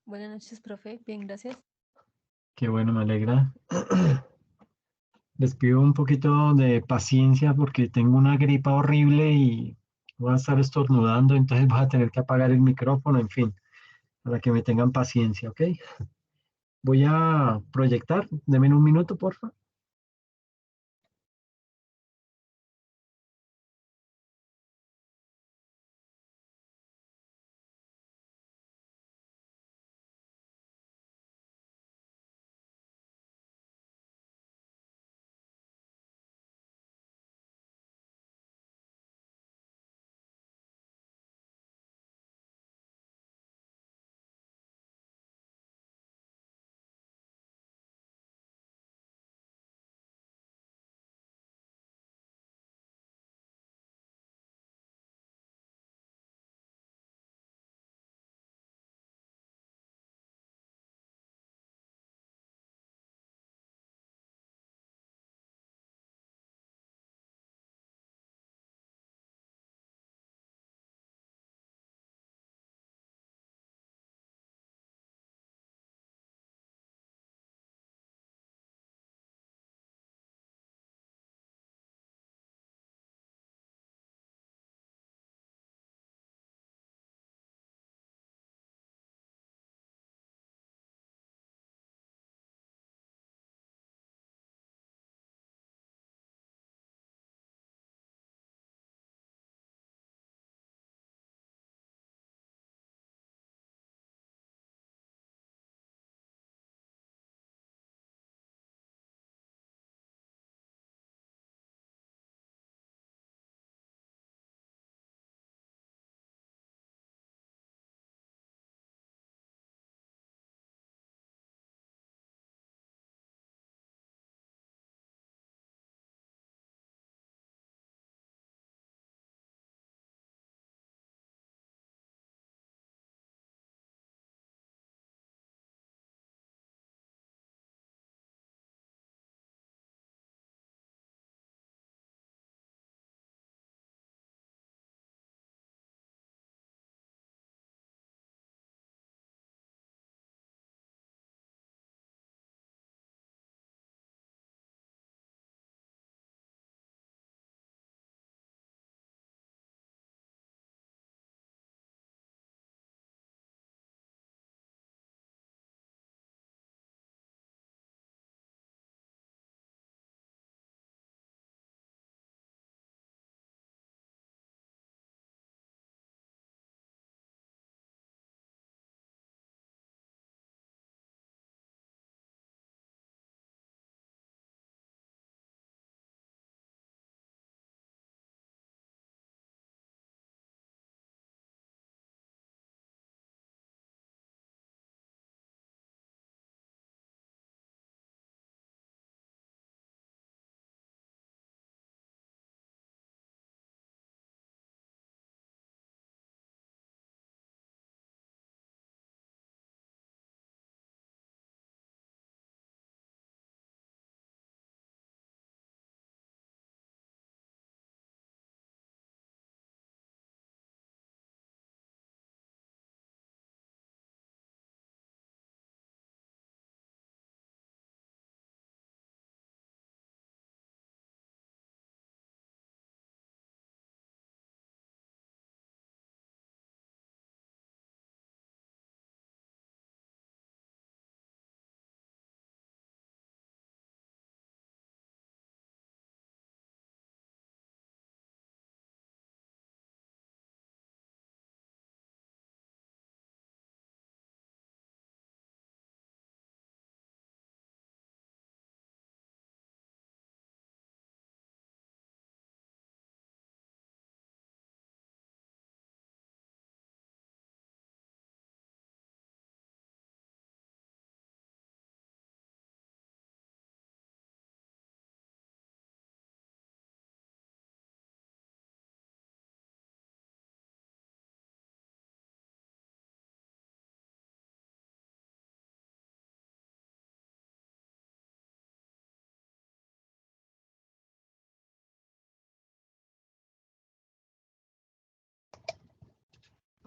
Buenas noches, profe. Bien, gracias. Qué bueno, me alegra. Les pido un poquito de paciencia porque tengo una gripa horrible y voy a estar estornudando, entonces voy a tener que apagar el micrófono, en fin, para que me tengan paciencia, ¿ok? Voy a proyectar, denme un minuto, por favor.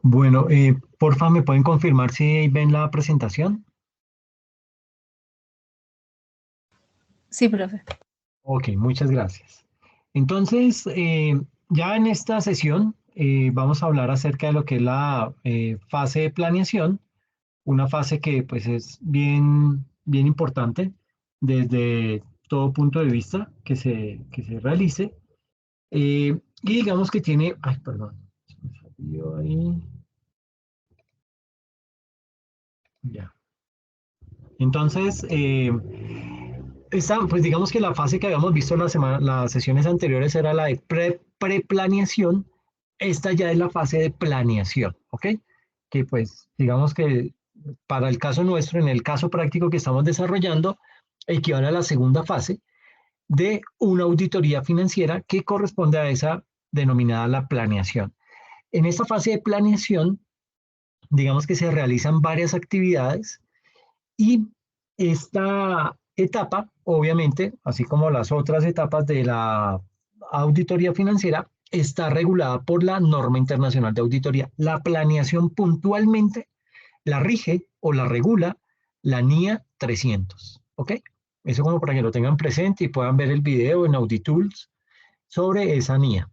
Bueno, porfa, ¿me pueden confirmar si ven la presentación? Sí, profe. Ok, muchas gracias. Entonces, ya en esta sesión vamos a hablar acerca de lo que es la fase de planeación, una fase que pues es bien importante desde todo punto de vista que se realice. Y digamos que tiene, ay, perdón, se me salió ahí, ya. Entonces, pues digamos que la fase que habíamos visto las sesiones anteriores era la de preplaneación. Esta ya es la fase de planeación, ¿ok? Que pues digamos que para el caso nuestro, en el caso práctico que estamos desarrollando, equivale a la segunda fase de una auditoría financiera que corresponde a esa denominada la planeación. En esta fase de planeación, digamos que se realizan varias actividades y esta etapa, obviamente, así como las otras etapas de la auditoría financiera, está regulada por la norma internacional de auditoría. La planeación puntualmente la rige o la regula la NIA 300. ¿Ok? Eso como para que lo tengan presente y puedan ver el video en Auditools sobre esa NIA.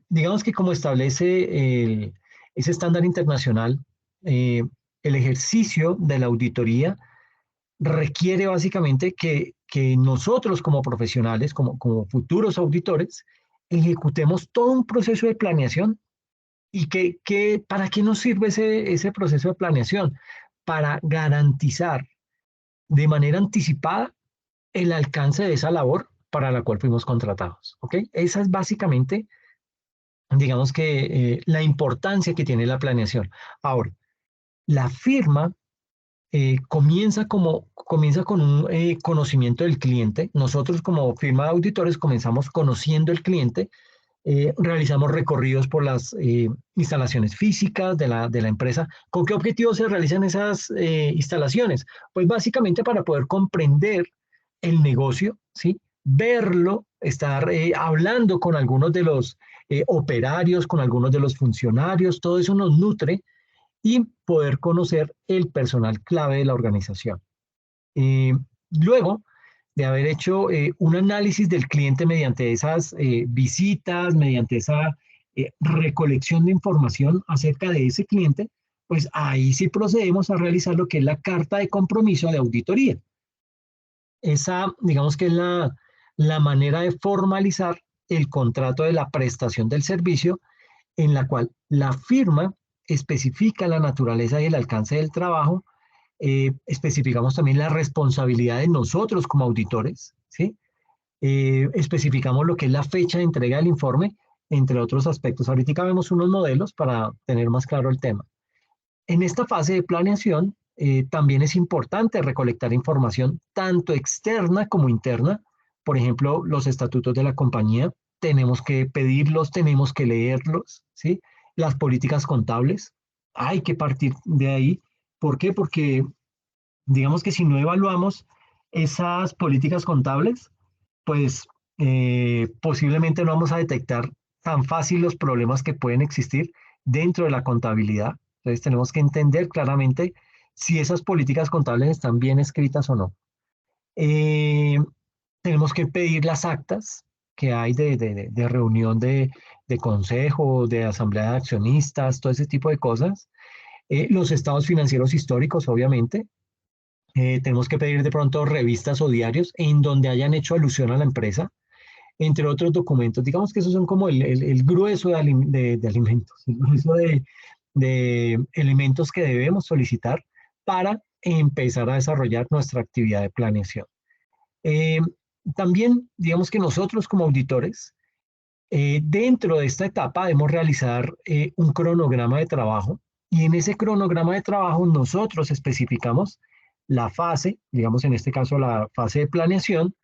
Digamos que como establece ese estándar internacional, eh, el ejercicio de la auditoría requiere básicamente que nosotros como profesionales, como futuros auditores, ejecutemos todo un proceso de planeación. ¿Y para qué nos sirve ese proceso de planeación? Para garantizar de manera anticipada el alcance de esa labor para la cual fuimos contratados. ¿Ok? Esa es básicamente, digamos que, la importancia que tiene la planeación. Ahora, la firma comienza con un conocimiento del cliente. Nosotros como firma de auditores comenzamos conociendo el cliente, realizamos recorridos por las instalaciones físicas de la empresa. ¿Con qué objetivo se realizan esas instalaciones? Pues básicamente para poder comprender el negocio, ¿sí? Verlo, estar hablando con algunos de los operarios, con algunos de los funcionarios, todo eso nos nutre y poder conocer el personal clave de la organización. Eh, Luego de haber hecho un análisis del cliente mediante esas visitas, mediante esa recolección de información acerca de ese cliente, pues ahí sí procedemos a realizar lo que es la carta de compromiso de auditoría. Esa, digamos que es la manera de formalizar el contrato de la prestación del servicio en la cual la firma especifica la naturaleza y el alcance del trabajo, especificamos también la responsabilidad de nosotros como auditores, ¿sí? Especificamos lo que es la fecha de entrega del informe, entre otros aspectos. Ahorita vemos unos modelos para tener más claro el tema. En esta fase de planeación, también es importante recolectar información tanto externa como interna. Por ejemplo, los estatutos de la compañía, tenemos que pedirlos, tenemos que leerlos, ¿sí? Las políticas contables, hay que partir de ahí. ¿Por qué? Porque digamos que si no evaluamos esas políticas contables, pues posiblemente no vamos a detectar tan fácil los problemas que pueden existir dentro de la contabilidad. Entonces tenemos que entender claramente si esas políticas contables están bien escritas o no. Eh, Tenemos que pedir las actas que hay de reunión de consejo, de asamblea de accionistas, todo ese tipo de cosas. Los estados financieros históricos, obviamente. Tenemos que pedir de pronto revistas o diarios en donde hayan hecho alusión a la empresa, entre otros documentos. Digamos que esos son como el grueso de alimentos, el grueso de elementos que debemos solicitar para empezar a desarrollar nuestra actividad de planeación. Eh, También, digamos que nosotros como auditores, dentro de esta etapa debemos realizar un cronograma de trabajo y en ese cronograma de trabajo nosotros especificamos la fase, digamos en este caso la fase de planeación,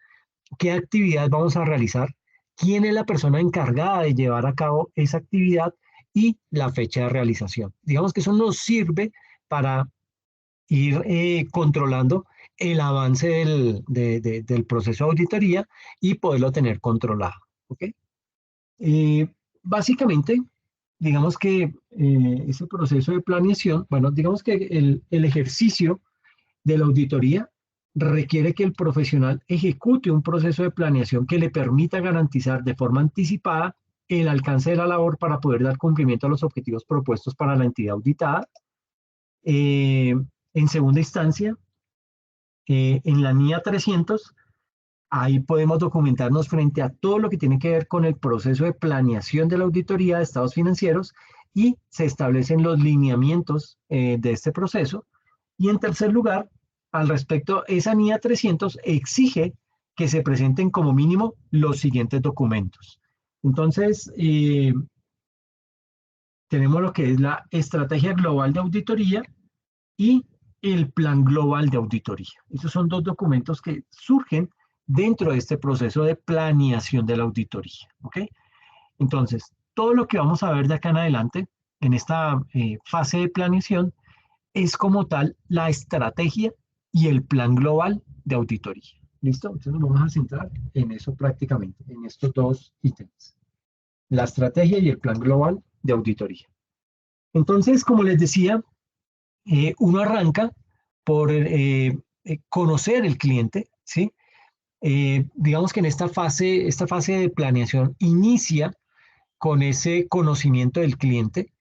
qué actividad vamos a realizar, quién es la persona encargada de llevar a cabo esa actividad y la fecha de realización. Digamos que eso nos sirve para ir controlando el avance del proceso de auditoría y poderlo tener controlado. ¿Ok? Básicamente, digamos que ese proceso de planeación, bueno, digamos que el ejercicio de la auditoría requiere que el profesional ejecute un proceso de planeación que le permita garantizar de forma anticipada el alcance de la labor para poder dar cumplimiento a los objetivos propuestos para la entidad auditada. En segunda instancia, en la NIA 300, ahí podemos documentarnos frente a todo lo que tiene que ver con el proceso de planeación de la auditoría de estados financieros y se establecen los lineamientos de este proceso. Y en tercer lugar, al respecto, esa NIA 300 exige que se presenten como mínimo los siguientes documentos. Entonces, tenemos lo que es la estrategia global de auditoría y el plan global de auditoría. Esos son dos documentos que surgen dentro de este proceso de planeación de la auditoría. ¿Ok? Entonces, todo lo que vamos a ver de acá en adelante, en esta fase de planeación, es como tal la estrategia y el plan global de auditoría. ¿Listo? Entonces nos vamos a centrar en eso prácticamente, en estos dos ítems. La estrategia y el plan global de auditoría. Entonces, como les decía, uno arranca por conocer el cliente, ¿sí? Digamos que en esta fase de planeación inicia con ese conocimiento del cliente.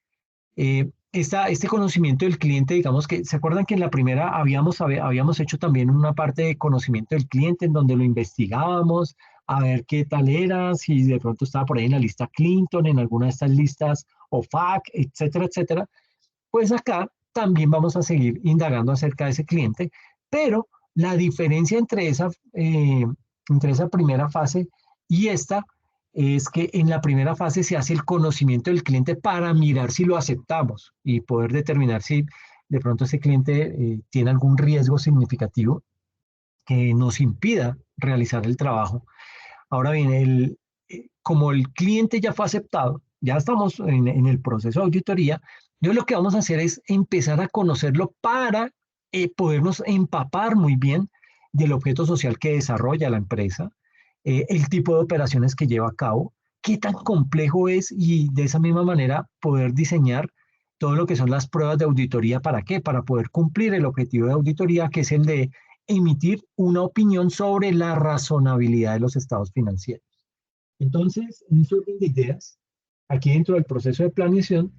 Este conocimiento del cliente, digamos que, ¿se acuerdan que en la primera habíamos hecho también una parte de conocimiento del cliente en donde lo investigábamos a ver qué tal era, si de pronto estaba por ahí en la lista Clinton, en alguna de estas listas OFAC, etcétera, etcétera? Pues acá también vamos a seguir indagando acerca de ese cliente, pero la diferencia entre esa primera fase y esta es que en la primera fase se hace el conocimiento del cliente para mirar si lo aceptamos y poder determinar si de pronto ese cliente tiene algún riesgo significativo que nos impida realizar el trabajo. Ahora bien, como el cliente ya fue aceptado, ya estamos en el proceso de auditoría, yo lo que vamos a hacer es empezar a conocerlo para podernos empapar muy bien del objeto social que desarrolla la empresa, el tipo de operaciones que lleva a cabo, qué tan complejo es y de esa misma manera poder diseñar todo lo que son las pruebas de auditoría. ¿Para qué? Para poder cumplir el objetivo de auditoría, que es el de emitir una opinión sobre la razonabilidad de los estados financieros. Entonces, en este orden de ideas, aquí dentro del proceso de planeación,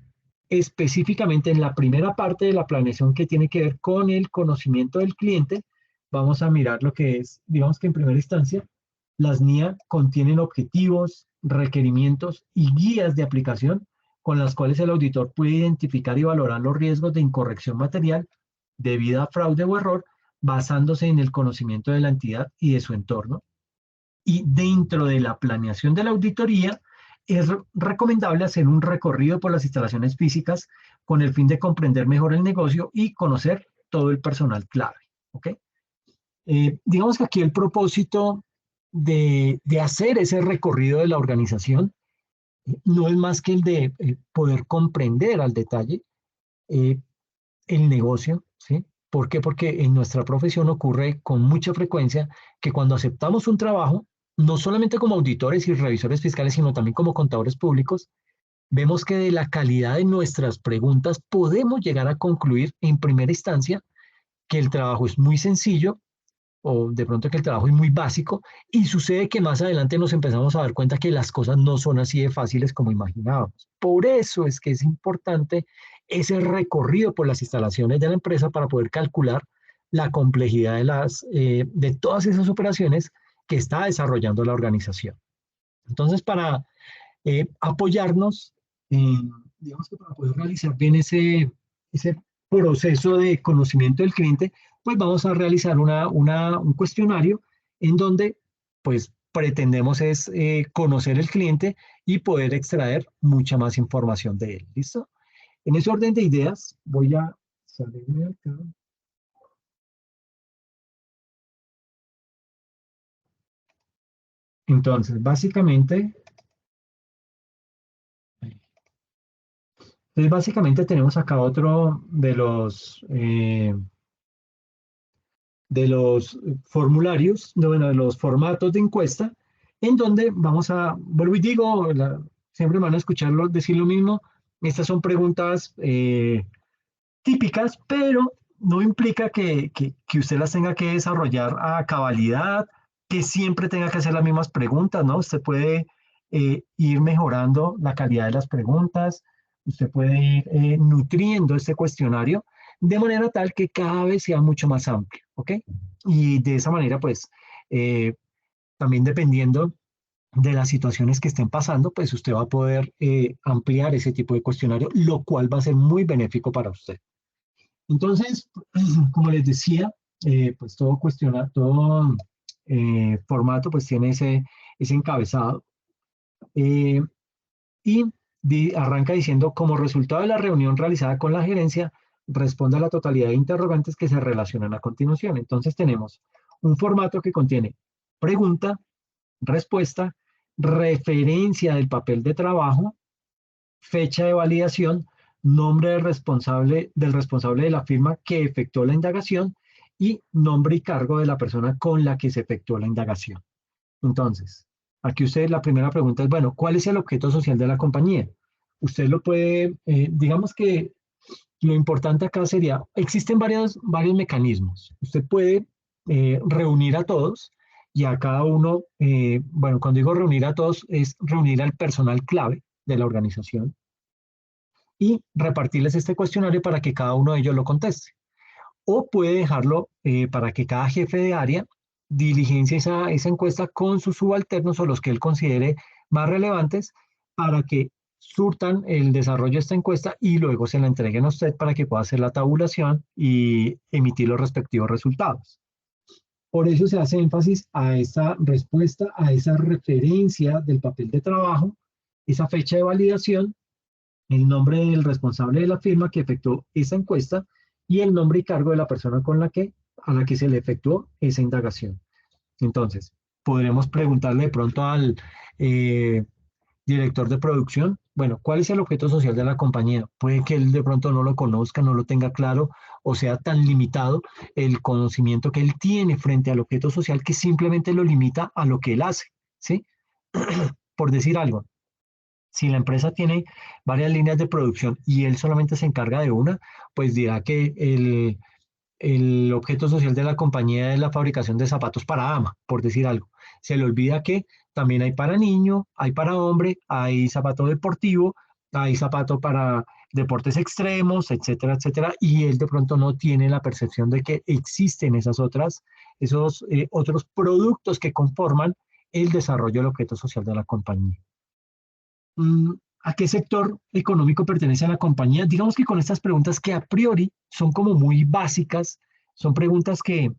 específicamente en la primera parte de la planeación que tiene que ver con el conocimiento del cliente, vamos a mirar lo que es, digamos que en primera instancia, las NIA contienen objetivos, requerimientos y guías de aplicación con las cuales el auditor puede identificar y valorar los riesgos de incorrección material debido a fraude o error basándose en el conocimiento de la entidad y de su entorno. Y dentro de la planeación de la auditoría, es recomendable hacer un recorrido por las instalaciones físicas con el fin de comprender mejor el negocio y conocer todo el personal clave. ¿Ok? Digamos que aquí el propósito de hacer ese recorrido de la organización no es más que el de poder comprender al detalle eh, el negocio, ¿sí? ¿Por qué? Porque en nuestra profesión ocurre con mucha frecuencia que cuando aceptamos un trabajo, no solamente como auditores y revisores fiscales, sino también como contadores públicos, vemos que de la calidad de nuestras preguntas podemos llegar a concluir en primera instancia que el trabajo es muy sencillo o de pronto que el trabajo es muy básico y sucede que más adelante nos empezamos a dar cuenta que las cosas no son así de fáciles como imaginábamos. Por eso es que es importante ese recorrido por las instalaciones de la empresa para poder calcular la complejidad de todas esas operaciones que está desarrollando la organización. Entonces, para apoyarnos, digamos que para poder realizar bien ese proceso de conocimiento del cliente, pues vamos a realizar un cuestionario en donde pues pretendemos es conocer el cliente y poder extraer mucha más información de él. ¿Listo? En ese orden de ideas voy a salirme acá. Entonces, básicamente tenemos acá otro de los formularios, bueno, de los formatos de encuesta, en donde vuelvo y digo, siempre van a escucharlo decir lo mismo, Estas son preguntas típicas, pero no implica que usted las tenga que desarrollar a cabalidad, que siempre tenga que hacer las mismas preguntas, ¿no? Usted puede ir mejorando la calidad de las preguntas, usted puede ir nutriendo este cuestionario de manera tal que cada vez sea mucho más amplio, ¿ok? Y de esa manera, pues, también dependiendo de las situaciones que estén pasando, pues usted va a poder ampliar ese tipo de cuestionario, lo cual va a ser muy benéfico para usted. Entonces, como les decía, pues todo formato pues tiene ese encabezado eh, y arranca diciendo, como resultado de la reunión realizada con la gerencia, responde a la totalidad de interrogantes que se relacionan a continuación. Entonces tenemos un formato que contiene pregunta, respuesta, referencia del papel de trabajo, fecha de validación, nombre del responsable de la firma que efectuó la indagación y nombre y cargo de la persona con la que se efectuó la indagación. Entonces, aquí usted la primera pregunta es, bueno, ¿cuál es el objeto social de la compañía? Usted lo puede, digamos que lo importante acá sería, existen varios mecanismos. Usted puede reunir a todos y a cada uno, bueno, cuando digo reunir a todos, es reunir al personal clave de la organización y repartirles este cuestionario para que cada uno de ellos lo conteste. O puede dejarlo para que cada jefe de área diligencia esa encuesta con sus subalternos o los que él considere más relevantes para que surtan el desarrollo de esta encuesta y luego se la entreguen a usted para que pueda hacer la tabulación y emitir los respectivos resultados. Por eso se hace énfasis a esa respuesta, a esa referencia del papel de trabajo, esa fecha de validación, el nombre del responsable de la firma que efectuó esa encuesta y el nombre y cargo de la persona a la que se le efectuó esa indagación. Entonces, podremos preguntarle de pronto al eh, director de producción, bueno, ¿cuál es el objeto social de la compañía? Puede que él de pronto no lo conozca, no lo tenga claro o sea tan limitado el conocimiento que él tiene frente al objeto social que simplemente lo limita a lo que él hace, ¿sí? Por decir algo, si la empresa tiene varias líneas de producción y él solamente se encarga de una, pues dirá que el objeto social de la compañía es la fabricación de zapatos para dama, por decir algo. Se le olvida que también hay para niño, hay para hombre, hay zapato deportivo, hay zapato para deportes extremos, etcétera, etcétera, y él de pronto no tiene la percepción de que existen esos otros productos que conforman el desarrollo del objeto social de la compañía. ¿A qué sector económico pertenece a la compañía? Digamos que con estas preguntas que a priori son como muy básicas, son preguntas que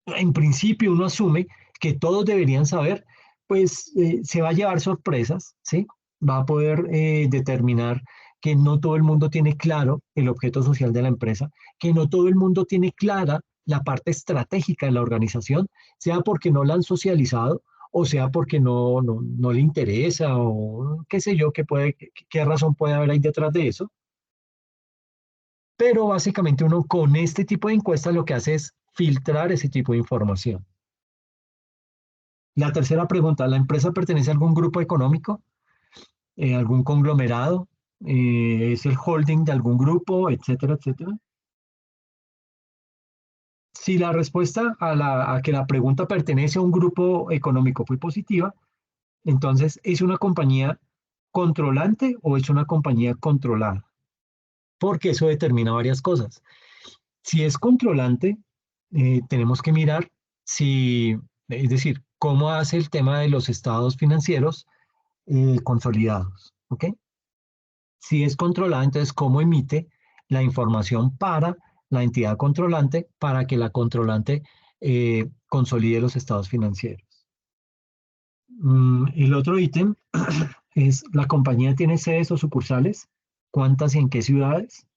en principio uno asume que todos deberían saber, pues se va a llevar sorpresas, ¿sí? Va a poder determinar que no todo el mundo tiene claro el objeto social de la empresa, que no todo el mundo tiene clara la parte estratégica de la organización, sea porque no la han socializado o sea porque no le interesa o qué sé yo, qué razón puede haber ahí detrás de eso. Pero básicamente uno con este tipo de encuestas lo que hace es filtrar ese tipo de información. La tercera pregunta, ¿la empresa pertenece a algún grupo económico, algún conglomerado? ¿Es el holding de algún grupo, etcétera, etcétera? Si la respuesta a que la pregunta pertenece a un grupo económico fue positiva, entonces ¿es una compañía controlante o es una compañía controlada? Porque eso determina varias cosas. Si es controlante, tenemos que mirar si, es decir, cómo hace el tema de los estados financieros consolidados, ¿ok? Si es controlada, entonces cómo emite la información para la entidad controlante para que la controlante consolide los estados financieros. El otro ítem es, ¿la compañía tiene sedes o sucursales? ¿Cuántas y en qué ciudades?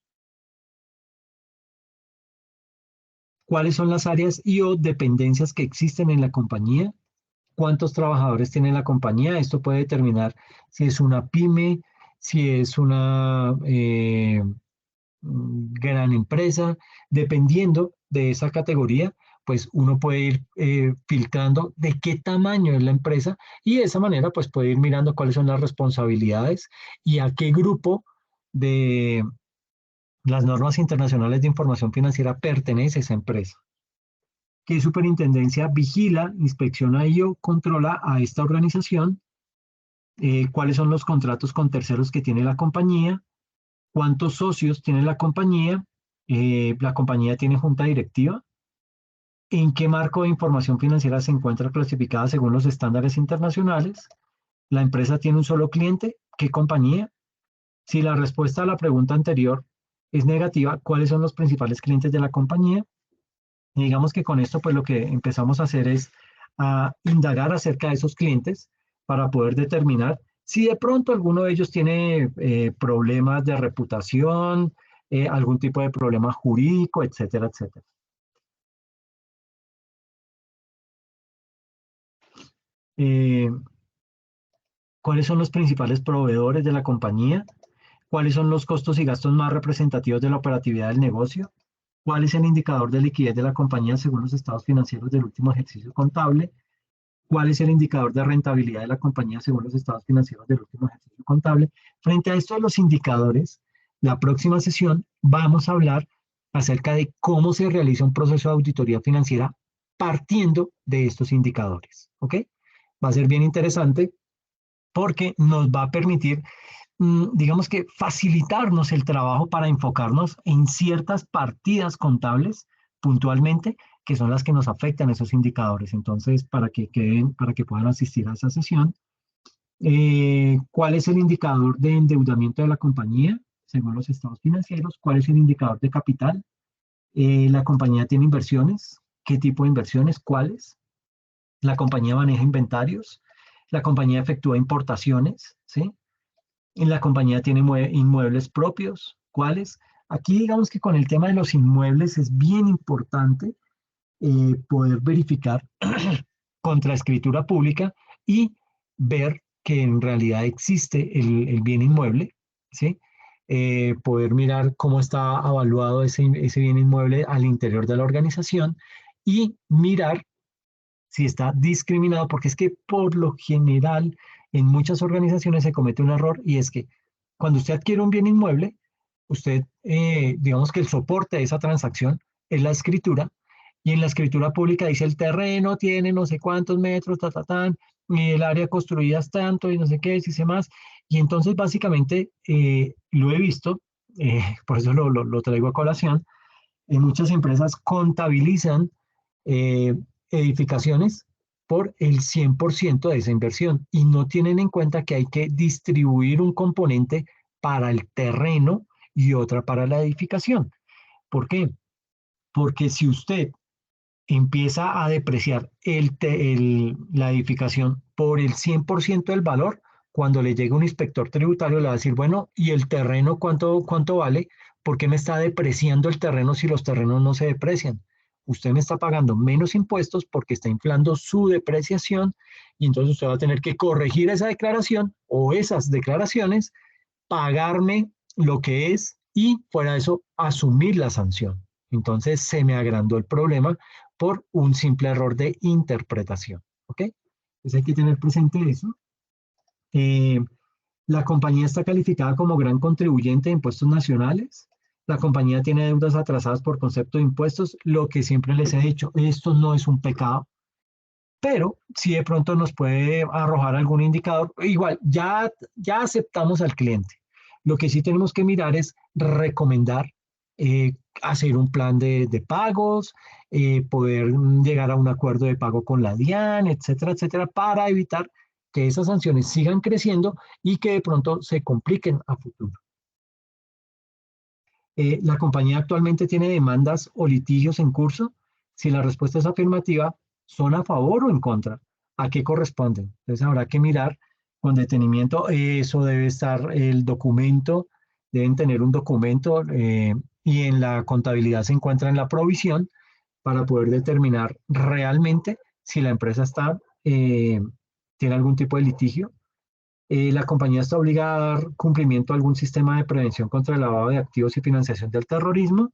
¿Cuáles son las áreas y o dependencias que existen en la compañía? ¿Cuántos trabajadores tiene la compañía? Esto puede determinar si es una pyme, si es una gran empresa. Dependiendo de esa categoría, pues uno puede ir filtrando de qué tamaño es la empresa y de esa manera pues puede ir mirando cuáles son las responsabilidades y a qué grupo de las normas internacionales de información financiera pertenece a esa empresa. ¿Qué superintendencia vigila, inspecciona y o controla a esta organización? ¿Cuáles son los contratos con terceros que tiene la compañía? ¿Cuántos socios tiene la compañía? ¿La compañía tiene junta directiva? ¿En qué marco de información financiera se encuentra clasificada según los estándares internacionales? ¿La empresa tiene un solo cliente? ¿Qué compañía? Si la respuesta a la pregunta anterior es negativa, ¿cuáles son los principales clientes de la compañía? Y digamos que con esto, pues lo que empezamos a hacer es a indagar acerca de esos clientes para poder determinar si de pronto alguno de ellos tiene problemas de reputación, algún tipo de problema jurídico, etcétera, etcétera. Eh, ¿Cuáles son los principales proveedores de la compañía? ¿Cuáles son los costos y gastos más representativos de la operatividad del negocio? ¿Cuál es el indicador de liquidez de la compañía según los estados financieros del último ejercicio contable? ¿Cuál es el indicador de rentabilidad de la compañía según los estados financieros del último ejercicio contable? Frente a esto de los indicadores, la próxima sesión vamos a hablar acerca de cómo se realiza un proceso de auditoría financiera partiendo de estos indicadores. ¿Ok? Va a ser bien interesante porque nos va a permitir, digamos que, facilitarnos el trabajo para enfocarnos en ciertas partidas contables puntualmente, que son las que nos afectan esos indicadores. Entonces, para que puedan asistir a esa sesión, ¿cuál es el indicador de endeudamiento de la compañía según los estados financieros? ¿Cuál es el indicador de capital? ¿La compañía tiene inversiones? ¿Qué tipo de inversiones? ¿Cuáles? ¿La compañía maneja inventarios? ¿La compañía efectúa importaciones? ¿Sí? ¿Y la compañía tiene inmuebles propios? ¿Cuáles? Aquí digamos que con el tema de los inmuebles es bien importante poder verificar contra escritura pública y ver que en realidad existe el bien inmueble, ¿sí? Poder mirar cómo está evaluado ese bien inmueble al interior de la organización y mirar si está discriminado, porque es que por lo general en muchas organizaciones se comete un error y es que cuando usted adquiere un bien inmueble, usted, digamos que el soporte de esa transacción es la escritura y en la escritura pública dice el terreno tiene no sé cuántos metros, y el área construida es tanto y no sé qué, dice más. Y entonces básicamente lo he visto, por eso lo traigo a colación, en muchas empresas contabilizan eh, edificaciones por el 100% de esa inversión y no tienen en cuenta que hay que distribuir un componente para el terreno y otra para la edificación. ¿Por qué? Porque si usted empieza a depreciar la edificación por el 100% del valor, cuando le llega un inspector tributario le va a decir, bueno, ¿y el terreno cuánto vale? ¿Por qué me está depreciando el terreno si los terrenos no se deprecian? Usted me está pagando menos impuestos porque está inflando su depreciación y entonces usted va a tener que corregir esa declaración o esas declaraciones, pagarme lo que es y fuera de eso asumir la sanción. Entonces se me agrandó el problema por un simple error de interpretación. ¿Ok? Entonces hay que tener presente eso. Eh, la compañía está calificada como gran contribuyente de impuestos nacionales. La compañía tiene deudas atrasadas por concepto de impuestos. Lo que siempre les he dicho, esto no es un pecado, pero si de pronto nos puede arrojar algún indicador, igual, ya aceptamos al cliente. Lo que sí tenemos que mirar es recomendar, hacer un plan de pagos, poder llegar a un acuerdo de pago con la DIAN, etcétera, etcétera, para evitar que esas sanciones sigan creciendo y que de pronto se compliquen a futuro. ¿La compañía actualmente tiene demandas o litigios en curso? Si la respuesta es afirmativa, ¿son a favor o en contra? ¿A qué corresponden? Entonces habrá que mirar con detenimiento. Eso debe estar el documento, deben tener un documento y en la contabilidad se encuentra en la provisión para poder determinar realmente si la empresa tiene algún tipo de litigio. La compañía está obligada a dar cumplimiento a algún sistema de prevención contra el lavado de activos y financiación del terrorismo.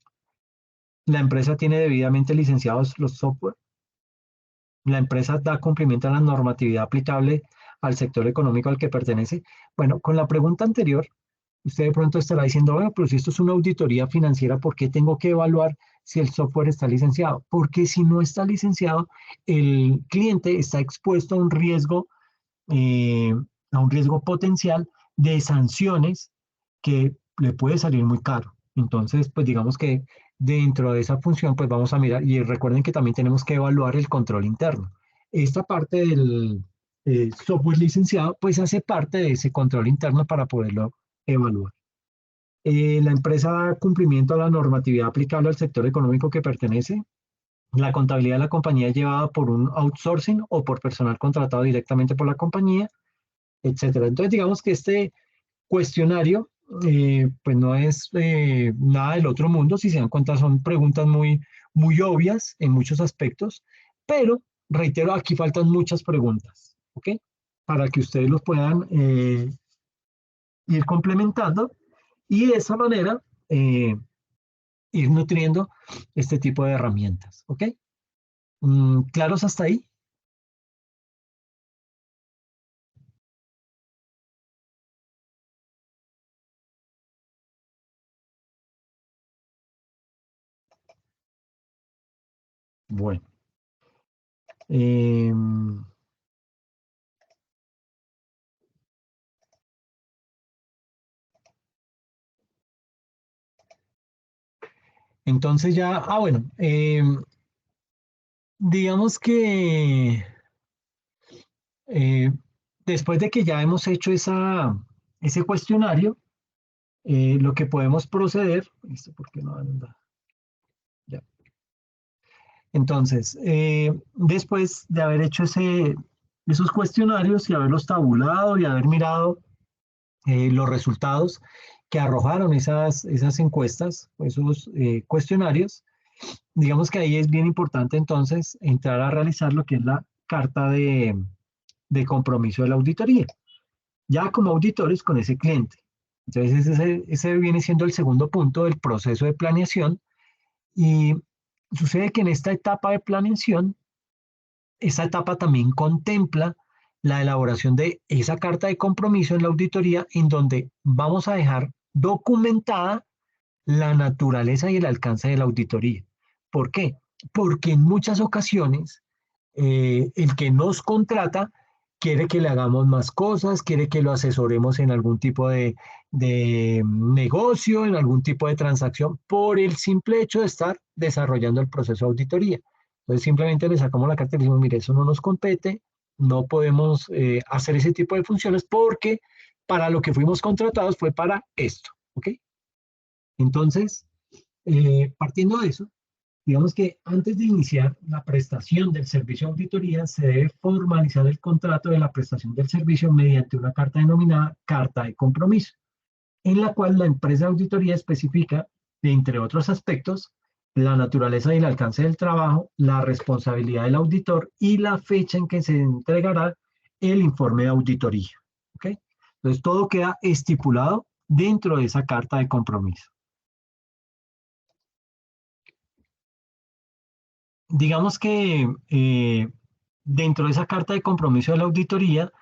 La empresa tiene debidamente licenciados los software. La empresa da cumplimiento a la normatividad aplicable al sector económico al que pertenece. Bueno, con la pregunta anterior, Usted de pronto estará diciendo, bueno, pero si esto es una auditoría financiera, ¿por qué tengo que evaluar si el software está licenciado? Porque si no está licenciado, el cliente está expuesto eh, a un riesgo potencial de sanciones que le puede salir muy caro. Entonces, pues digamos que dentro de esa función, pues vamos a mirar, y recuerden que también tenemos que evaluar el control interno. Esta parte del software licenciado, pues hace parte de ese control interno para poderlo evaluar. La empresa da cumplimiento a la normatividad aplicable al sector económico que pertenece. La contabilidad de la compañía es llevada por un outsourcing o por personal contratado directamente por la compañía, etcétera. Entonces, digamos que este cuestionario, pues no es nada del otro mundo, si se dan cuenta, son preguntas muy obvias en muchos aspectos, pero reitero, aquí faltan muchas preguntas, ¿ok? Para que ustedes los puedan ir complementando y de esa manera ir nutriendo este tipo de herramientas, ¿ok? ¿Claros hasta ahí? Bueno. Eh, entonces ya, bueno, digamos que eh, después de que ya hemos hecho ese cuestionario, lo que podemos proceder, ¿esto por qué no anda? Ya. Entonces, después de haber hecho esos cuestionarios y haberlos tabulado y haber mirado los resultados que arrojaron esas encuestas, esos cuestionarios, digamos que ahí es bien importante entonces entrar a realizar lo que es la carta de compromiso de la auditoría, ya como auditores con ese cliente. Entonces ese viene siendo el segundo punto del proceso de planeación y sucede que en esta etapa de planeación, esta etapa también contempla la elaboración de esa carta de compromiso en la auditoría en donde vamos a dejar documentada la naturaleza y el alcance de la auditoría. ¿Por qué? Porque en muchas ocasiones el que nos contrata quiere que le hagamos más cosas, quiere que lo asesoremos en algún tipo de negocio, en algún tipo de transacción, por el simple hecho de estar desarrollando el proceso de auditoría. Entonces simplemente le sacamos la carta y le decimos, mire, eso no nos compete, no podemos hacer ese tipo de funciones porque para lo que fuimos contratados fue para esto, ¿ok? Entonces, partiendo de eso, digamos que antes de iniciar la prestación del servicio de auditoría, se debe formalizar el contrato de la prestación del servicio mediante una carta denominada carta de compromiso, en la cual la empresa de auditoría especifica, entre otros aspectos, la naturaleza y el alcance del trabajo, la responsabilidad del auditor y la fecha en que se entregará el informe de auditoría. ¿Ok? Entonces, todo queda estipulado dentro de esa carta de compromiso. Digamos que dentro de esa carta de compromiso de la auditoría,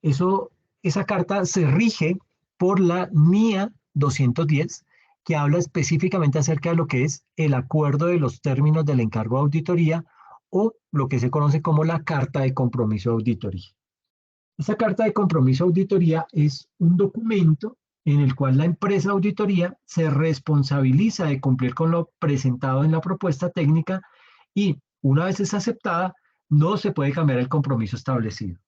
eso, esa carta se rige por la NIA 210, que habla específicamente acerca de lo que es el acuerdo de los términos del encargo de auditoría o lo que se conoce como la carta de compromiso de auditoría. Esa carta de compromiso de auditoría es un documento en el cual la empresa de auditoría se responsabiliza de cumplir con lo presentado en la propuesta técnica y una vez es aceptada, no se puede cambiar el compromiso establecido.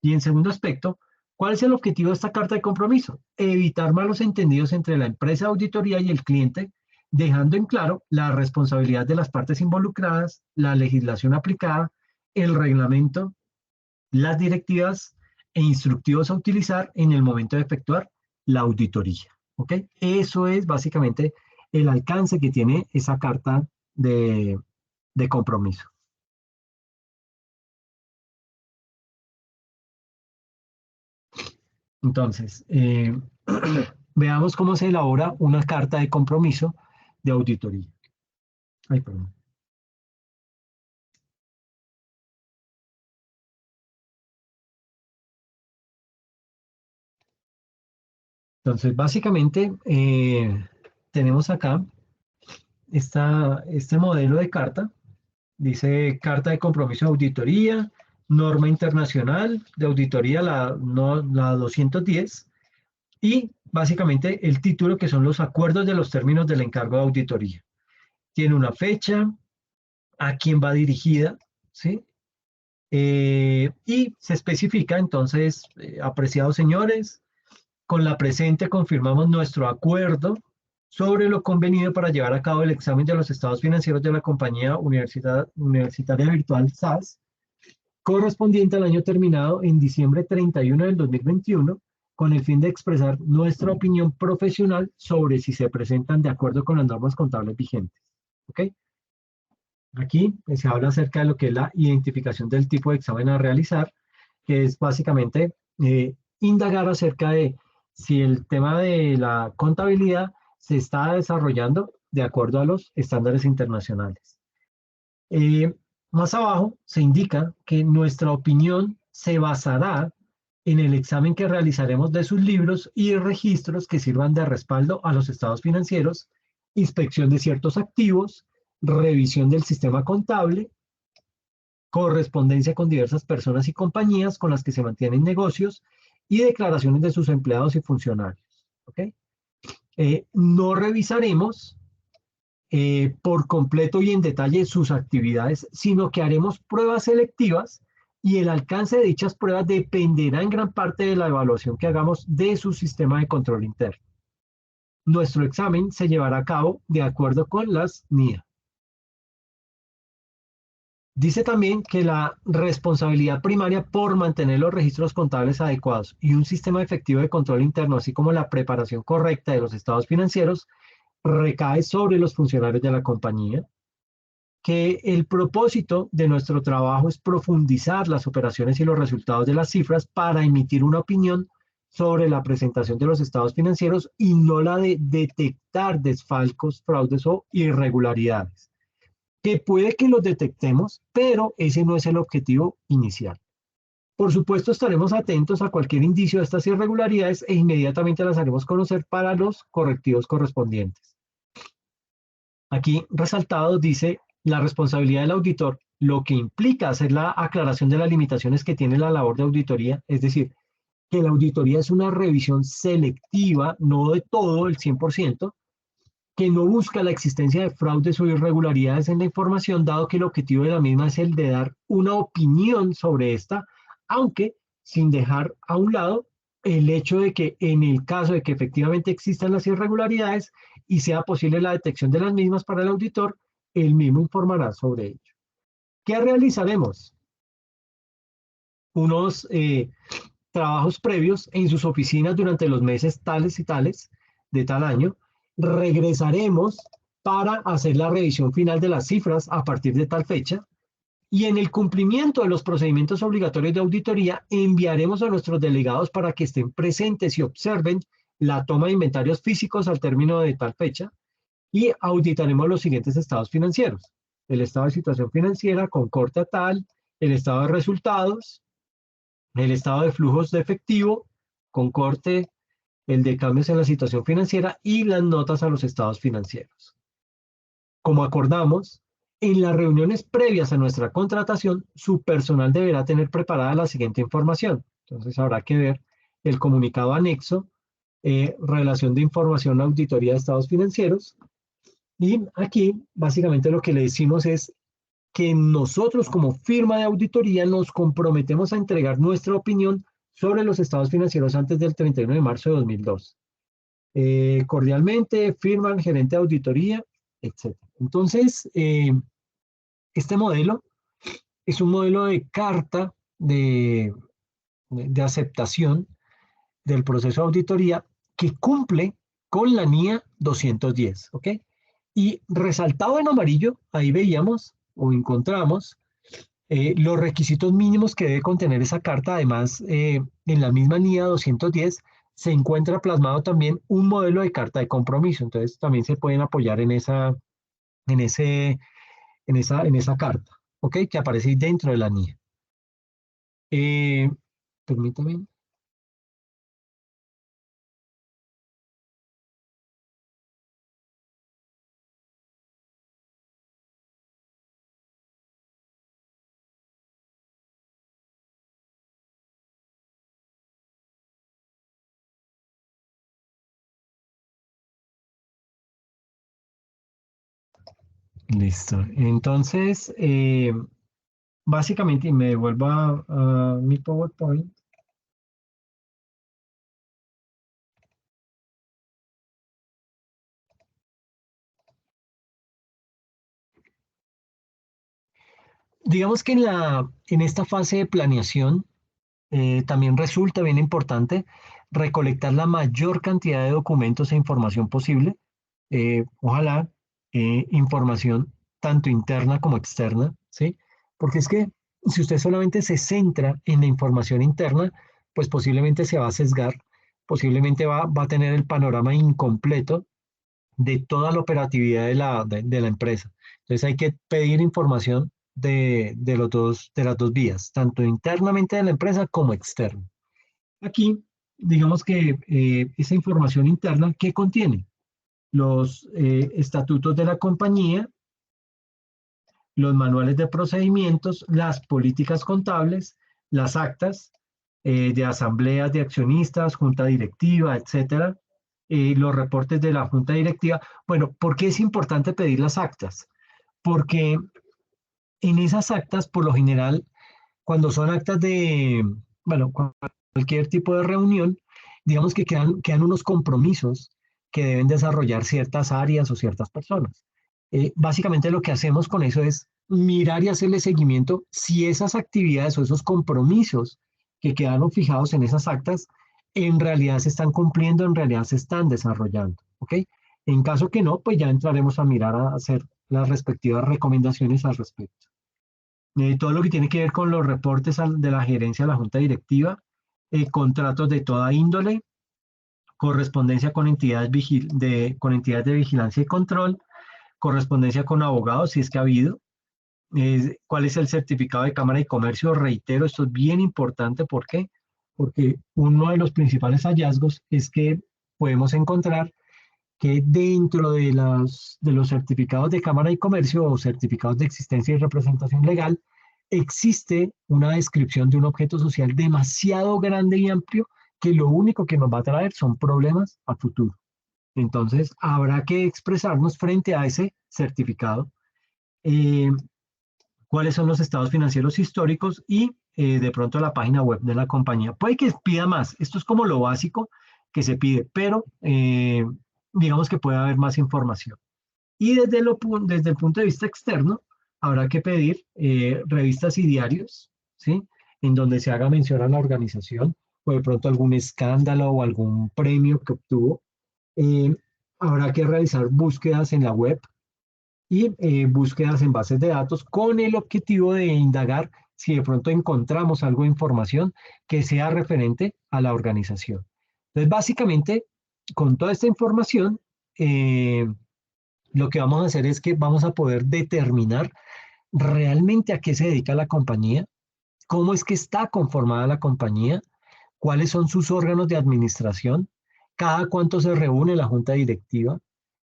Y en segundo aspecto, ¿cuál es el objetivo de esta carta de compromiso? Evitar malos entendidos entre la empresa de auditoría y el cliente, dejando en claro la responsabilidad de las partes involucradas, la legislación aplicada, el reglamento, las directivas e instructivos a utilizar en el momento de efectuar la auditoría. ¿Ok? Eso es básicamente el alcance que tiene esa carta de compromiso. Entonces, veamos cómo se elabora una carta de compromiso de auditoría. Ay, perdón. Entonces, básicamente, tenemos acá este modelo de carta. Dice carta de compromiso de auditoría, norma internacional de auditoría, la 210, y básicamente el título que son los acuerdos de los términos del encargo de auditoría. Tiene una fecha, a quién va dirigida, ¿sí? Y se especifica entonces, apreciados señores, con la presente confirmamos nuestro acuerdo sobre lo convenido para llevar a cabo el examen de los estados financieros de la compañía universitaria virtual SAS, correspondiente al año terminado en diciembre 31 del 2021, con el fin de expresar nuestra opinión profesional sobre si se presentan de acuerdo con las normas contables vigentes. ¿Ok? Aquí se habla acerca de lo que es la identificación del tipo de examen a realizar, que es básicamente indagar acerca de si el tema de la contabilidad se está desarrollando de acuerdo a los estándares internacionales. Eh, Más abajo se indica que nuestra opinión se basará en el examen que realizaremos de sus libros y registros que sirvan de respaldo a los estados financieros, inspección de ciertos activos, revisión del sistema contable, correspondencia con diversas personas y compañías con las que se mantienen negocios y declaraciones de sus empleados y funcionarios. ¿Okay? No revisaremos por completo y en detalle sus actividades, sino que haremos pruebas selectivas y el alcance de dichas pruebas dependerá en gran parte de la evaluación que hagamos de su sistema de control interno. Nuestro examen se llevará a cabo de acuerdo con las NIA. Dice también que la responsabilidad primaria por mantener los registros contables adecuados y un sistema efectivo de control interno, así como la preparación correcta de los estados financieros, recae sobre los funcionarios de la compañía, que el propósito de nuestro trabajo es profundizar las operaciones y los resultados de las cifras para emitir una opinión sobre la presentación de los estados financieros y no la de detectar desfalcos, fraudes o irregularidades, que puede que los detectemos, pero ese no es el objetivo inicial. Por supuesto, estaremos atentos a cualquier indicio de estas irregularidades e inmediatamente las haremos conocer para los correctivos correspondientes. Aquí resaltado dice la responsabilidad del auditor, lo que implica hacer la aclaración de las limitaciones que tiene la labor de auditoría, es decir, que la auditoría es una revisión selectiva, no de todo, el 100%, que no busca la existencia de fraudes o irregularidades en la información, dado que el objetivo de la misma es el de dar una opinión sobre esta, aunque sin dejar a un lado el hecho de que en el caso de que efectivamente existan las irregularidades y sea posible la detección de las mismas para el auditor, él mismo informará sobre ello. ¿Qué realizaremos? Unos trabajos previos en sus oficinas durante los meses tales y tales de tal año. Regresaremos para hacer la revisión final de las cifras a partir de tal fecha. Y en el cumplimiento de los procedimientos obligatorios de auditoría, enviaremos a nuestros delegados para que estén presentes y observen la toma de inventarios físicos al término de tal fecha y auditaremos los siguientes estados financieros. El estado de situación financiera con corte a tal, el estado de resultados, el estado de flujos de efectivo con corte, el de cambios en la situación financiera y las notas a los estados financieros. Como acordamos, en las reuniones previas a nuestra contratación, su personal deberá tener preparada la siguiente información. Entonces habrá que ver el comunicado anexo, relación de información, auditoría de estados financieros. Y aquí básicamente lo que le decimos es que nosotros como firma de auditoría nos comprometemos a entregar nuestra opinión sobre los estados financieros antes del 31 de marzo de 2002. Cordialmente, firman gerente de auditoría, etc. Entonces, este modelo es un modelo de carta de aceptación del proceso de auditoría que cumple con la NIA 210, ¿ok? Y resaltado en amarillo, ahí veíamos o encontramos los requisitos mínimos que debe contener esa carta. Además, en la misma NIA 210 se encuentra plasmado también un modelo de carta de compromiso. Entonces, también se pueden apoyar en, ese, en esa carta, ¿ok? Que aparece dentro de la NIA. Permítame. Listo. Entonces, básicamente, y me devuelvo a mi PowerPoint. Digamos que en esta fase de planeación también resulta bien importante recolectar la mayor cantidad de documentos e información posible. Ojalá información tanto interna como externa, ¿sí? Porque es que si usted solamente se centra en la información interna, pues posiblemente se va a sesgar, posiblemente va a tener el panorama incompleto de toda la operatividad de la empresa. Entonces hay que pedir información de las dos vías, tanto internamente de la empresa como externa. Aquí, digamos que esa información interna, ¿qué contiene? Los estatutos de la compañía, los manuales de procedimientos, las políticas contables, las actas de asambleas de accionistas, junta directiva, etcétera, los reportes de la junta directiva. Bueno, ¿por qué es importante pedir las actas? Porque en esas actas, por lo general, cuando son actas de, bueno, cualquier tipo de reunión, digamos que quedan unos compromisos que deben desarrollar ciertas áreas o ciertas personas. Básicamente lo que hacemos con eso es mirar y hacerle seguimiento si esas actividades o esos compromisos que quedaron fijados en esas actas en realidad se están cumpliendo, en realidad se están desarrollando. ¿Ok? En caso que no, pues ya entraremos a mirar a hacer las respectivas recomendaciones al respecto. Todo lo que tiene que ver con los reportes de la gerencia a la junta directiva, contratos de toda índole, correspondencia con con entidades de vigilancia y control, correspondencia con abogados, si es que ha habido, cuál es el certificado de Cámara de Comercio. Reitero, esto es bien importante. ¿Por qué? Porque uno de los principales hallazgos es que podemos encontrar que dentro de los certificados de Cámara de Comercio o certificados de existencia y representación legal, existe una descripción de un objeto social demasiado grande y amplio que lo único que nos va a traer son problemas a futuro. Entonces, habrá que expresarnos frente a ese certificado, eh, cuáles son los estados financieros históricos y de pronto la página web de la compañía. Puede que pida más, esto es como lo básico que se pide, pero digamos que puede haber más información. Y desde el punto de vista externo, habrá que pedir revistas y diarios, ¿sí? En donde se haga mención a la organización o de pronto algún escándalo o algún premio que obtuvo. Eh, Habrá que realizar búsquedas en la web y búsquedas en bases de datos con el objetivo de indagar si de pronto encontramos algo de información que sea referente a la organización. Entonces, básicamente, con toda esta información, lo que vamos a hacer es que vamos a poder determinar realmente a qué se dedica la compañía, cómo es que está conformada la compañía, cuáles son sus órganos de administración, cada cuánto se reúne la junta directiva,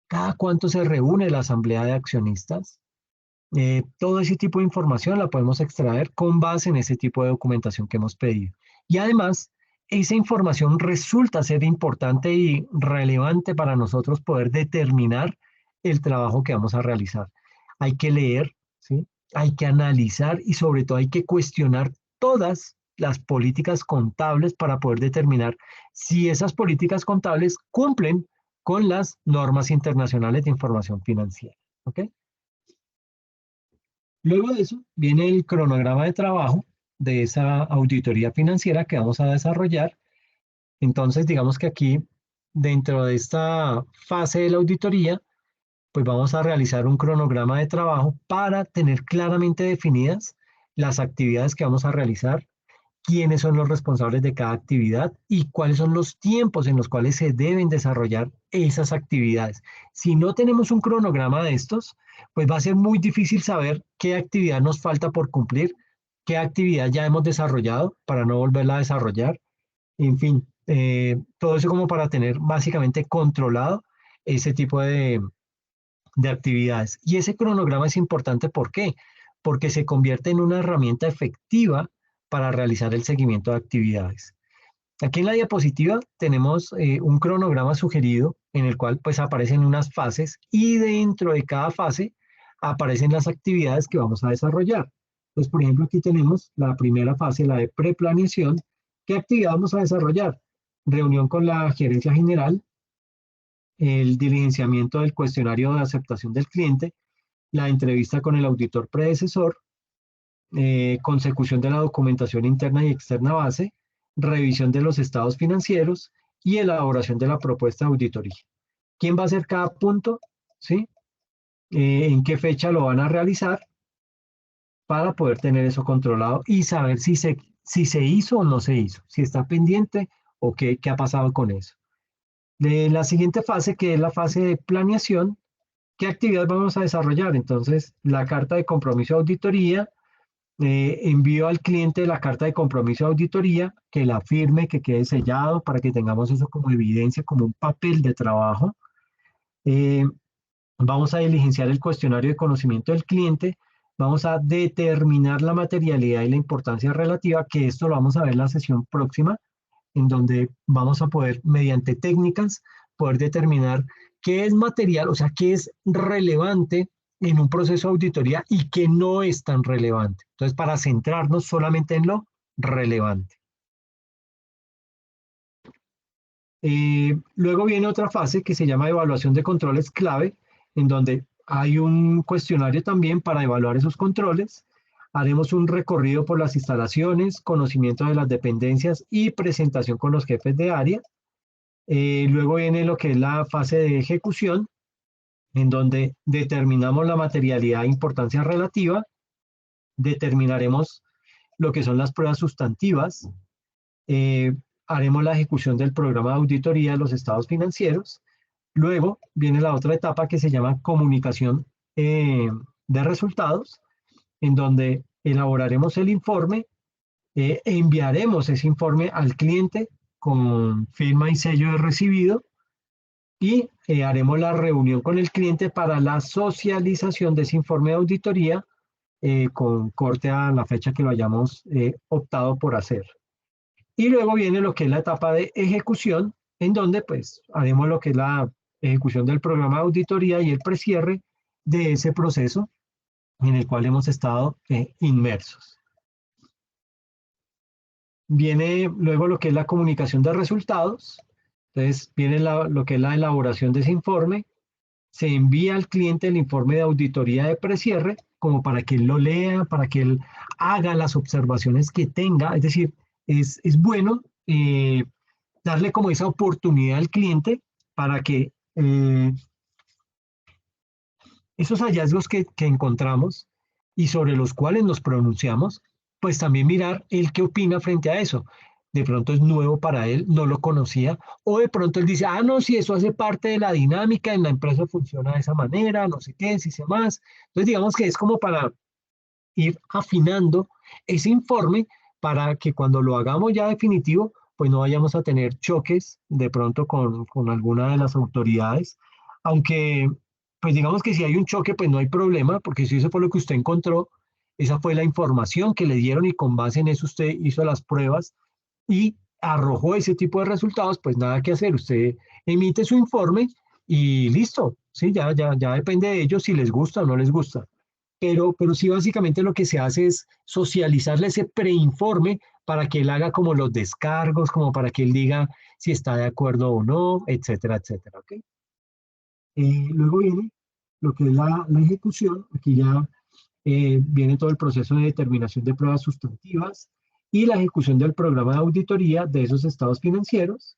cada cuánto se reúne la asamblea de accionistas. Todo ese tipo de información la podemos extraer con base en ese tipo de documentación que hemos pedido. Y además, esa información resulta ser importante y relevante para nosotros poder determinar el trabajo que vamos a realizar. Hay que leer, ¿sí? Hay que analizar y sobre todo hay que cuestionar todas las políticas contables para poder determinar si esas políticas contables cumplen con las normas internacionales de información financiera. ¿Ok? Luego de eso viene el cronograma de trabajo de esa auditoría financiera que vamos a desarrollar. Entonces, digamos que aquí, dentro de esta fase de la auditoría, pues vamos a realizar un cronograma de trabajo para tener claramente definidas las actividades que vamos a realizar, quiénes son los responsables de cada actividad y cuáles son los tiempos en los cuales se deben desarrollar esas actividades. Si no tenemos un cronograma de estos, pues va a ser muy difícil saber qué actividad nos falta por cumplir, qué actividad ya hemos desarrollado para no volverla a desarrollar. En fin, todo eso como para tener básicamente controlado ese tipo de actividades. Y ese cronograma es importante, ¿por qué? Porque se convierte en una herramienta efectiva para realizar el seguimiento de actividades. Aquí en la diapositiva tenemos un cronograma sugerido en el cual pues aparecen unas fases y dentro de cada fase aparecen las actividades que vamos a desarrollar. Entonces, por ejemplo, aquí tenemos la primera fase, la de preplaneación. ¿Qué actividad vamos a desarrollar? Reunión con la gerencia general, el diligenciamiento del cuestionario de aceptación del cliente, la entrevista con el auditor predecesor, consecución de la documentación interna y externa base, revisión de los estados financieros y elaboración de la propuesta de auditoría. ¿Quién va a hacer cada punto? ¿Sí? ¿En qué fecha lo van a realizar? Para poder tener eso controlado y saber si se hizo o no se hizo, si está pendiente o qué ha pasado con eso. De la siguiente fase, que es la fase de planeación, ¿qué actividad vamos a desarrollar? Entonces, la carta de compromiso de auditoría, envío al cliente la carta de compromiso de auditoría, que la firme, que quede sellado para que tengamos eso como evidencia, como un papel de trabajo. Eh, Vamos a diligenciar el cuestionario de conocimiento del cliente, vamos a determinar la materialidad y la importancia relativa, que esto lo vamos a ver en la sesión próxima, en donde vamos a poder, mediante técnicas, poder determinar qué es material, o sea, qué es relevante en un proceso de auditoría y qué no es tan relevante. Entonces, para centrarnos solamente en lo relevante. Luego viene otra fase que se llama evaluación de controles clave, en donde hay un cuestionario también para evaluar esos controles. Haremos un recorrido por las instalaciones, conocimiento de las dependencias y presentación con los jefes de área. Luego viene lo que es la fase de ejecución, en donde determinamos la materialidad e importancia relativa, determinaremos lo que son las pruebas sustantivas, eh, haremos la ejecución del programa de auditoría de los estados financieros. Luego viene la otra etapa que se llama comunicación de resultados, en donde elaboraremos el informe, enviaremos ese informe al cliente con firma y sello de recibido y haremos la reunión con el cliente para la socialización de ese informe de auditoría con corte a la fecha que lo hayamos optado por hacer. Y luego viene lo que es la etapa de ejecución, en donde pues haremos lo que es la ejecución del programa de auditoría y el precierre de ese proceso en el cual hemos estado inmersos. Viene luego lo que es la comunicación de resultados, entonces viene lo que es la elaboración de ese informe, se envía al cliente el informe de auditoría de precierre como para que él lo lea, para que él haga las observaciones que tenga, es decir, es bueno darle como esa oportunidad al cliente para que esos hallazgos que encontramos y sobre los cuales nos pronunciamos, pues también mirar él qué opina frente a eso. De pronto es nuevo para él, no lo conocía, o de pronto él dice, ah, no, si eso hace parte de la dinámica, en la empresa funciona de esa manera, no sé qué, si sé más. Entonces digamos que es como para ir afinando ese informe para que cuando lo hagamos ya definitivo, pues no vayamos a tener choques de pronto con alguna de las autoridades, aunque pues digamos que si hay un choque, pues no hay problema, porque si eso fue lo que usted encontró, esa fue la información que le dieron y con base en eso usted hizo las pruebas y arrojó ese tipo de resultados, pues nada que hacer, usted emite su informe y listo, sí, ya depende de ellos si les gusta o no les gusta. Pero sí básicamente lo que se hace es socializarle ese preinforme para que él haga como los descargos, como para que él diga si está de acuerdo o no, etcétera, etcétera. ¿Okay? Luego viene lo que es la ejecución, aquí ya viene todo el proceso de determinación de pruebas sustantivas y la ejecución del programa de auditoría de esos estados financieros.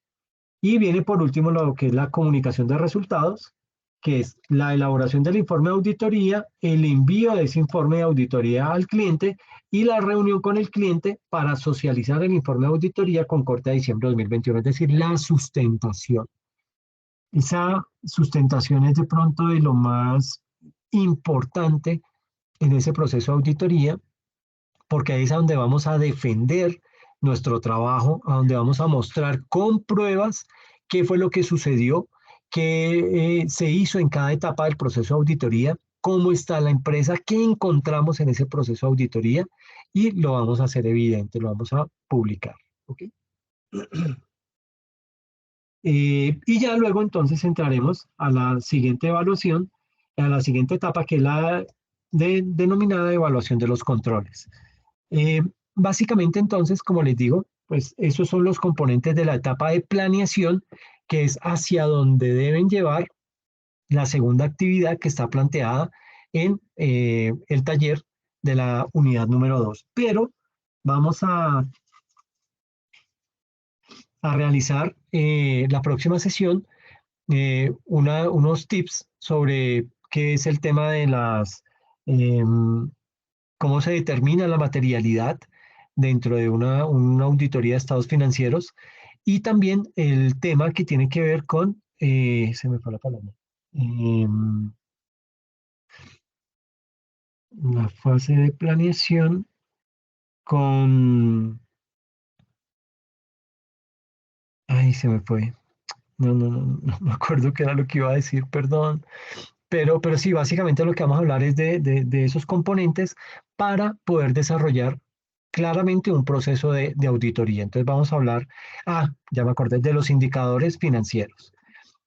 Y viene por último lo que es la comunicación de resultados, que es la elaboración del informe de auditoría, el envío de ese informe de auditoría al cliente y la reunión con el cliente para socializar el informe de auditoría con corte a diciembre de 2021, es decir, la sustentación. Esa sustentación es de pronto de lo más importante en ese proceso de auditoría, porque ahí es a donde vamos a defender nuestro trabajo, a donde vamos a mostrar con pruebas qué fue lo que sucedió, qué se hizo en cada etapa del proceso de auditoría, cómo está la empresa, qué encontramos en ese proceso de auditoría y lo vamos a hacer evidente, lo vamos a publicar. ¿Okay? Y ya luego entonces entraremos a la siguiente evaluación, a la siguiente etapa, que es la denominada evaluación de los controles. Eh, Básicamente, entonces, como les digo, pues esos son los componentes de la etapa de planeación, que es hacia donde deben llevar la segunda actividad que está planteada en el taller de la unidad número 2. Pero vamos a realizar la próxima sesión unos tips sobre qué es el tema de eh, cómo se determina la materialidad dentro de una auditoría de estados financieros, y también el tema que tiene que ver con, se me fue la palabra, eh, la fase de planeación con, ay, se me fue, no me acuerdo qué era lo que iba a decir, perdón. Pero sí, básicamente lo que vamos a hablar es de esos componentes para poder desarrollar claramente un proceso de auditoría. Entonces vamos a hablar, ya me acordé, de los indicadores financieros.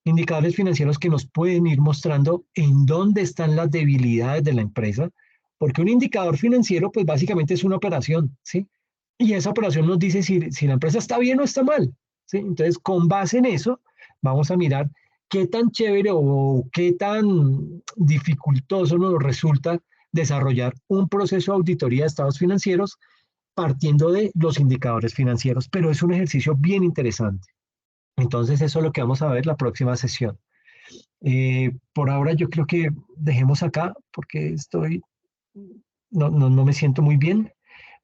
Indicadores financieros que nos pueden ir mostrando en dónde están las debilidades de la empresa, porque un indicador financiero, pues básicamente es una operación, ¿sí? Y esa operación nos dice si la empresa está bien o está mal, ¿sí? Entonces, con base en eso, vamos a mirar qué tan chévere o qué tan dificultoso nos resulta desarrollar un proceso de auditoría de estados financieros partiendo de los indicadores financieros, pero es un ejercicio bien interesante. Entonces, eso es lo que vamos a ver la próxima sesión. Por ahora yo creo que dejemos acá porque no me siento muy bien,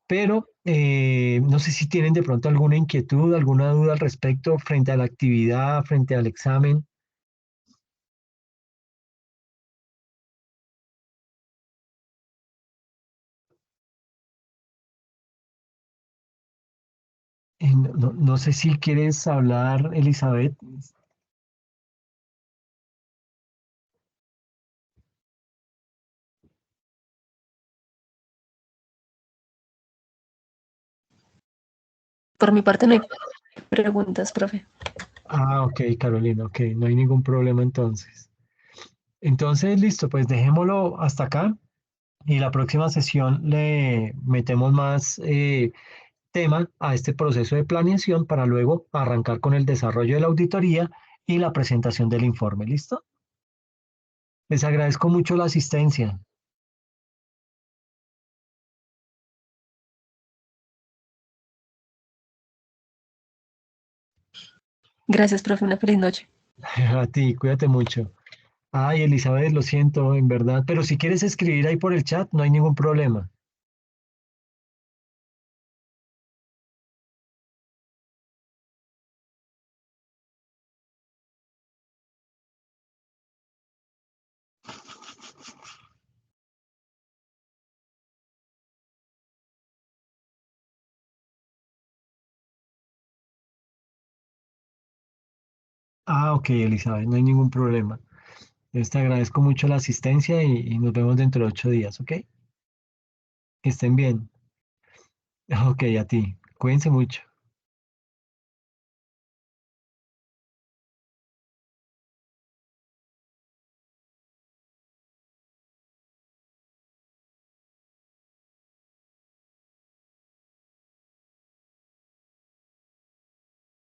pero no sé si tienen de pronto alguna inquietud, alguna duda al respecto frente a la actividad, frente al examen. No sé si quieres hablar, Elizabeth. Por mi parte no hay preguntas, profe. Ok, Carolina, ok, no hay ningún problema entonces. Entonces, listo, pues dejémoslo hasta acá y la próxima sesión le metemos más tema a este proceso de planeación para luego arrancar con el desarrollo de la auditoría y la presentación del informe. ¿Listo? Les agradezco mucho la asistencia. Gracias, profe. Una feliz noche. A ti, cuídate mucho. Ay, Elizabeth, lo siento, en verdad, pero si quieres escribir ahí por el chat, no hay ningún problema. Ok, Elizabeth, no hay ningún problema. Te agradezco mucho la asistencia y nos vemos dentro de 8 días, ¿ok? Que estén bien. Ok, a ti. Cuídense mucho.